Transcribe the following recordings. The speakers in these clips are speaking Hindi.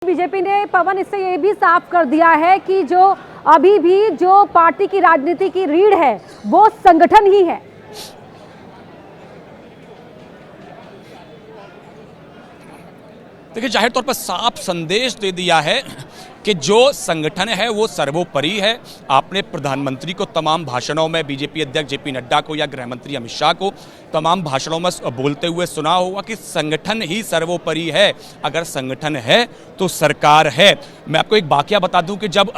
बीजेपी ने पवन इससे ये भी साफ कर दिया है कि जो अभी भी जो पार्टी की राजनीति की रीढ़ है वो संगठन ही है। देखिए, जाहिर तौर पर साफ संदेश दे दिया है कि जो संगठन है वो सर्वोपरि है। आपने प्रधानमंत्री को तमाम भाषणों में, बीजेपी अध्यक्ष जेपी नड्डा को या गृह मंत्री अमित शाह को तमाम भाषणों में बोलते हुए सुना होगा कि संगठन ही सर्वोपरि है। अगर संगठन है तो सरकार है। मैं आपको एक वाकया बता दूं कि जब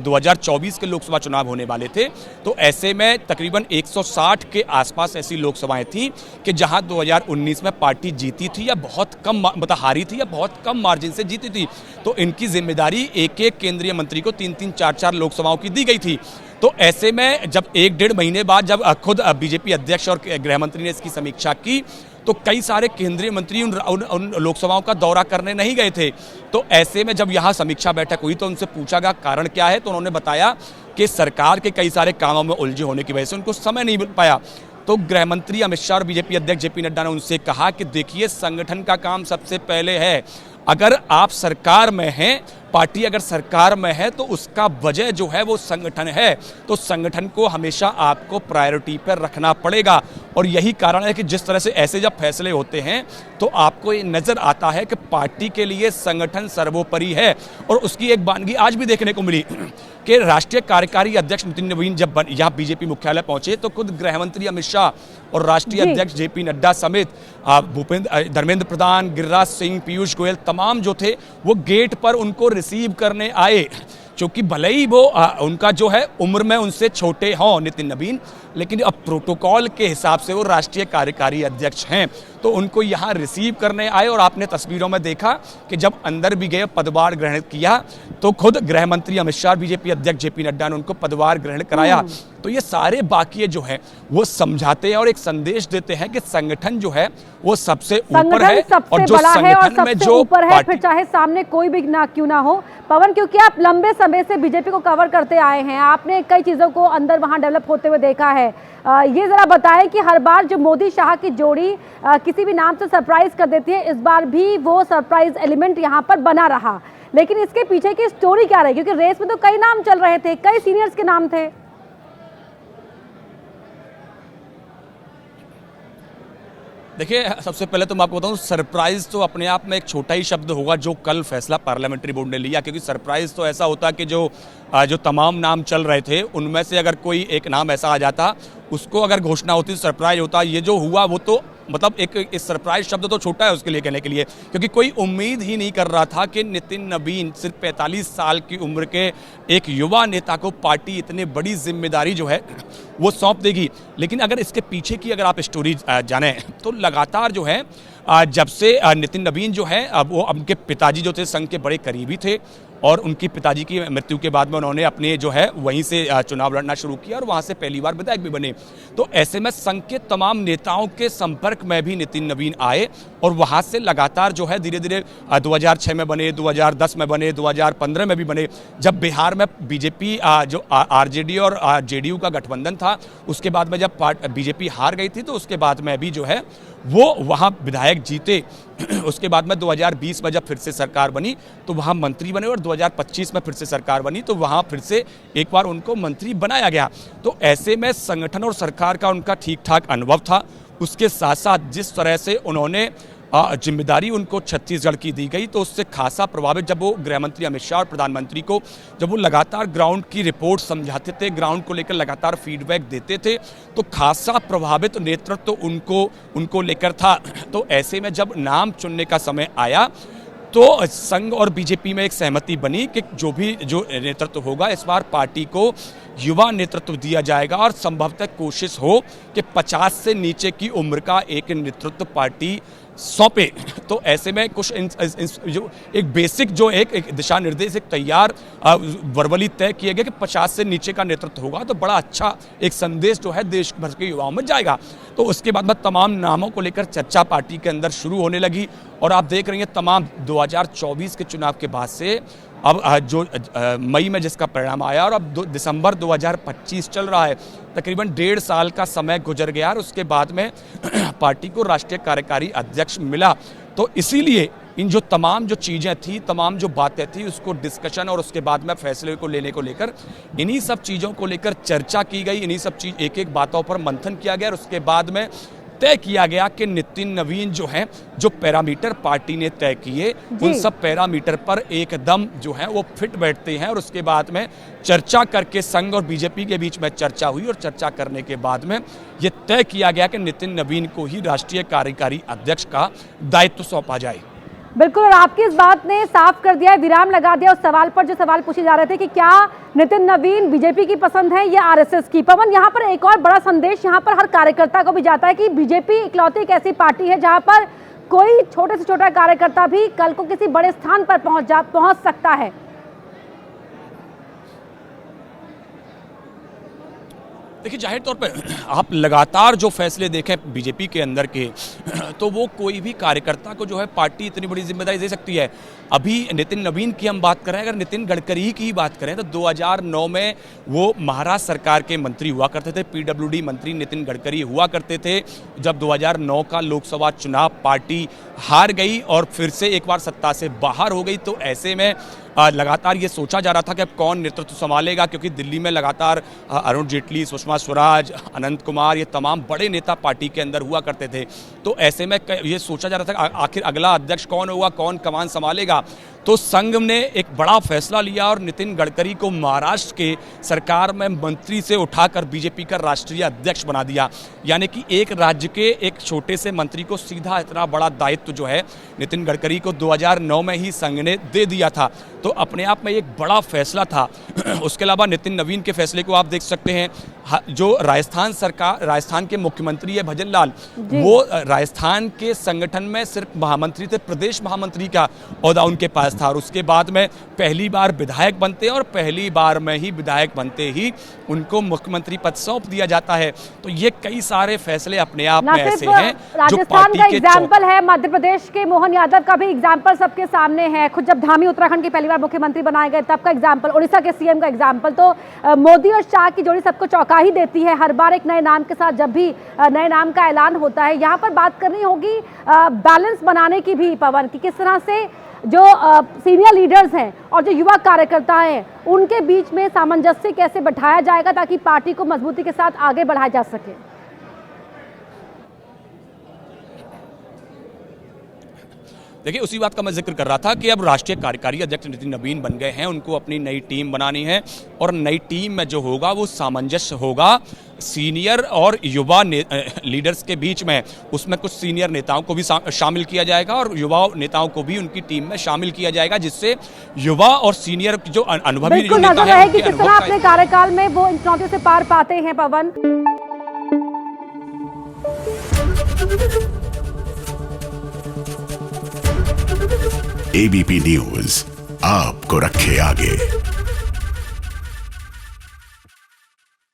2024 के लोकसभा चुनाव होने वाले थे तो ऐसे में तकरीबन 160 के आसपास ऐसी लोकसभाएं थी कि जहां 2019 में पार्टी जीती थी या बहुत कम मतलब हारी थी या बहुत कम मार्जिन से जीती थी, तो इनकी जिम्मेदारी एक एक केंद्रीय मंत्री को 3-3, 4-4 लोकसभाओं की दी गई थी। तो ऐसे में जब 1-1.5 महीने बाद जब खुद बीजेपी अध्यक्ष और गृह मंत्री ने इसकी समीक्षा की तो कई सारे केंद्रीय मंत्री उन लोकसभाओं का दौरा करने नहीं गए थे। तो ऐसे में जब यहाँ समीक्षा बैठक हुई तो उनसे पूछा गया कारण क्या है, तो उन्होंने बताया कि सरकार के कई सारे कामों में उलझे होने की वजह से उनको समय नहीं मिल पाया। तो गृह मंत्री अमित शाह और बीजेपी अध्यक्ष जेपी नड्डा ने उनसे कहा कि देखिए, संगठन का काम सबसे पहले है। अगर आप सरकार में हैं, पार्टी अगर सरकार में है तो उसका वजह जो है वो संगठन है, तो संगठन को हमेशा आपको प्रायोरिटी पर रखना पड़ेगा। और यही कारण है कि जिस तरह से ऐसे जब फैसले होते हैं तो आपको ये नज़र आता है कि पार्टी के लिए संगठन सर्वोपरि है। और उसकी एक वानगी आज भी देखने को मिली कि राष्ट्रीय कार्यकारी अध्यक्ष नितिन नवीन जब यहाँ बीजेपी मुख्यालय पहुंचे तो खुद गृह मंत्री अमित शाह और राष्ट्रीय अध्यक्ष जेपी नड्डा समेत धर्मेंद्र प्रधान, गिरिराज सिंह, पीयूष गोयल तमाम जो थे वो गेट पर उनको रिसीव करने आए। क्योंकि भले ही वो उनका जो है उम्र में उनसे छोटे हों नितिन नवीन, लेकिन अब प्रोटोकॉल के हिसाब से वो राष्ट्रीय कार्यकारी अध्यक्ष हैं, तो उनको यहाँ रिसीव करने आए। और आपने तस्वीरों में देखा कि जब अंदर भी गए, पदभार ग्रहण किया, तो खुद गृह मंत्री अमित शाह, बीजेपी अध्यक्ष जेपी नड्डा ने उनको पदभार ग्रहण कराया। तो ये सारे बाकी जो है वो समझाते हैं और एक संदेश देते हैं कि संगठन जो है वो सबसे ऊपर है और जो संगठन में जो ऊपर है, फिर चाहे सामने कोई भी ना क्यों ना हो। पवन, क्योंकि आप लंबे समय से बीजेपी को कवर करते आए हैं, आपने कई चीजों को अंदर वहां डेवलप होते हुए देखा है। ये जरा बताएं कि हर बार जो मोदी शाह की जोड़ी किसी भी नाम से सरप्राइज कर देती है, इस बार भी वो सरप्राइज एलिमेंट यहाँ पर बना रहा, लेकिन इसके पीछे की स्टोरी क्या रही? क्योंकि रेस में तो कई नाम चल रहे थे, कई सीनियर्स के नाम थे। देखिए, सबसे पहले तो मैं आपको बताऊं, सरप्राइज तो अपने आप में एक छोटा ही शब्द होगा जो कल फैसला पार्लियामेंट्री बोर्ड ने लिया। क्योंकि सरप्राइज तो ऐसा होता कि जो तमाम नाम चल रहे थे उनमें से अगर कोई एक नाम ऐसा आ जाता, उसको अगर घोषणा होती तो सरप्राइज होता। ये जो हुआ वो तो मतलब इस सरप्राइज शब्द तो छोटा है उसके लिए कहने के लिए, क्योंकि कोई उम्मीद ही नहीं कर रहा था कि नितिन नवीन सिर्फ 45 साल की उम्र के एक युवा नेता को पार्टी इतनी बड़ी जिम्मेदारी जो है वो सौंप देगी। लेकिन अगर इसके पीछे की अगर आप स्टोरी जाने तो लगातार जो है जब से नितिन नवीन जो है वो उनके पिताजी जो थे संघ के बड़े करीबी थे और उनकी पिताजी की मृत्यु के बाद में उन्होंने अपने जो है वहीं से चुनाव लड़ना शुरू किया और वहाँ से पहली बार विधायक भी बने। तो ऐसे में संघ के तमाम नेताओं के संपर्क में भी नितिन नवीन आए और वहाँ से लगातार जो है धीरे धीरे 2006 में बने, 2010 में बने, 2015 में भी बने। जब बिहार में बीजेपी जो आरजेडी और जेडीयू का गठबंधन था, उसके बाद में जब बीजेपी हार गई थी तो उसके बाद में भी जो है वो वहाँ विधायक जीते। उसके बाद में 2020 में जब फिर से सरकार बनी तो वहाँ मंत्री बने और 2025 में फिर से सरकार बनी तो वहाँ फिर से एक बार उनको मंत्री बनाया गया। तो ऐसे में संगठन और सरकार का उनका ठीक ठाक अनुभव था। उसके साथ साथ जिस तरह से उन्होंने जिम्मेदारी उनको छत्तीसगढ़ की दी गई तो उससे खासा प्रभावित जब वो गृह मंत्री अमित शाह और प्रधानमंत्री को जब वो लगातार ग्राउंड की रिपोर्ट समझाते थे, ग्राउंड को लेकर लगातार फीडबैक देते थे, तो खासा प्रभावित नेतृत्व तो उनको लेकर था। तो ऐसे में जब नाम चुनने का समय आया तो संघ और बीजेपी में एक सहमति बनी कि जो नेतृत्व होगा इस बार पार्टी को युवा नेतृत्व दिया जाएगा और संभवतः कोशिश हो कि 50 से नीचे की उम्र का एक नेतृत्व पार्टी सौंपे। तो ऐसे में कुछ जो एक बेसिक जो एक दिशा निर्देश एक तैयार वर्बली तय किए गए कि 50 से नीचे का नेतृत्व होगा तो बड़ा अच्छा एक संदेश जो है देश भर के युवाओं में जाएगा। तो उसके बाद में तमाम नामों को लेकर चर्चा पार्टी के अंदर शुरू होने लगी और आप देख रही हैं तमाम 2024 के चुनाव के बाद से अब जो मई में जिसका परिणाम आया और अब दिसंबर 2025 चल रहा है, तकरीबन 1.5 साल का समय गुजर गया और उसके बाद में पार्टी को राष्ट्रीय कार्यकारी अध्यक्ष मिला। तो इसीलिए इन जो तमाम जो चीज़ें थी, तमाम जो बातें थी, उसको डिस्कशन और उसके बाद में फैसले को लेने को लेकर, इन्हीं सब चीज़ों को लेकर चर्चा की गई, इन्हीं सब चीज़ एक एक बातों पर मंथन किया गया और उसके बाद में तय किया गया कि नितिन नवीन जो है, जो पैरामीटर पार्टी ने तय किए, उन सब पैरामीटर पर एकदम जो है वो फिट बैठते हैं। और उसके बाद में चर्चा करके संघ और बीजेपी के बीच में चर्चा हुई और चर्चा करने के बाद में ये तय किया गया कि नितिन नवीन को ही राष्ट्रीय कार्यकारी अध्यक्ष का दायित्व सौंपा जाए। बिल्कुल, और आपकी इस बात ने साफ कर दिया, विराम लगा दिया उस सवाल पर जो सवाल पूछे जा रहे थे कि क्या नितिन नवीन बीजेपी की पसंद है या आरएसएस की। पवन, यहाँ पर एक और बड़ा संदेश यहाँ पर हर कार्यकर्ता को भी जाता है कि बीजेपी इकलौती एक ऐसी पार्टी है जहाँ पर कोई छोटे से छोटा कार्यकर्ता भी कल को किसी बड़े स्थान पर पहुंच सकता है। देखिए, जाहिर तौर पे आप लगातार जो फैसले देखें बीजेपी के अंदर के, तो वो कोई भी कार्यकर्ता को जो है पार्टी इतनी बड़ी जिम्मेदारी दे सकती है। अभी नितिन नवीन की हम बात करें, अगर नितिन गडकरी की बात करें तो 2009 में वो महाराष्ट्र सरकार के मंत्री हुआ करते थे, पीडब्ल्यूडी मंत्री नितिन गडकरी हुआ करते थे। जब 2009 का लोकसभा चुनाव पार्टी हार गई और फिर से एक बार सत्ता से बाहर हो गई, तो ऐसे में लगातार ये सोचा जा रहा था कि अब कौन नेतृत्व संभालेगा, क्योंकि दिल्ली में लगातार अरुण जेटली, सुषमा स्वराज, अनंत कुमार, ये तमाम बड़े नेता पार्टी के अंदर हुआ करते थे। तो ऐसे में ये सोचा जा रहा था आखिर अगला अध्यक्ष कौन होगा, कौन कमान संभालेगा। तो संघ ने एक बड़ा फैसला लिया और नितिन गडकरी को महाराष्ट्र के सरकार में मंत्री से उठाकर बीजेपी का राष्ट्रीय अध्यक्ष बना दिया। यानी कि एक राज्य के एक छोटे से मंत्री को सीधा इतना बड़ा दायित्व जो है नितिन गडकरी को 2009 में ही संघ ने दे दिया था। तो अपने आप में एक बड़ा फैसला था। उसके अलावा नितिन नवीन के फैसले को आप देख सकते हैं, जो राजस्थान के मुख्यमंत्री है भजन लाल, वो राजस्थान के संगठन में सिर्फ महामंत्री थे, प्रदेश महामंत्री का ओहदा उनके पास था। और उसके बाद में पहली बार विधायक बनते हैं और पहली बार में ही विधायक बनते ही उनको मुख्यमंत्री पद सौंप दिया जाता है। तो ये कई सारे फैसले अपने आप में ऐसे हैं जो राजस्थान का एग्जाम्पल है, मध्य प्रदेश के मोहन यादव का भी एग्जाम्पल सबके सामने है। खुद जब धामी उत्तराखंड की पहली बार मुख्यमंत्री बनाए गए तब का एग्जाम्पल, उड़ीसा के सीएम का एग्जाम्पल। तो मोदी और शाह की जोड़ी सबको चौंका ही देती है हर बार एक नए नाम के साथ जब भी नए नाम का ऐलान होता है। यहाँ पर बात करनी होगी बैलेंस बनाने की भी, पवन, कि किस तरह से जो सीनियर लीडर्स हैं और जो युवा कार्यकर्ता हैं उनके बीच में सामंजस्य कैसे बैठाया जाएगा ताकि पार्टी को मजबूती के साथ आगे बढ़ाया जा सके। देखिए, उसी बात का मैं जिक्र कर रहा था कि अब राष्ट्रीय कार्यकारी अध्यक्ष नितिन नवीन बन गए हैं, उनको अपनी नई टीम बनानी है और नई टीम में जो होगा वो सामंजस्य होगा सीनियर और युवा लीडर्स के बीच में। उसमें कुछ सीनियर नेताओं को भी शामिल किया जाएगा और युवा नेताओं को भी उनकी टीम में शामिल किया जाएगा, जिससे युवा और सीनियर जो अनुभवी नेता हैं कि किस तरह अपने कार्यकाल में वो इन चुनौतियों से पार पाते हैं। पवन, एबीपी न्यूज आपको रखे आगे।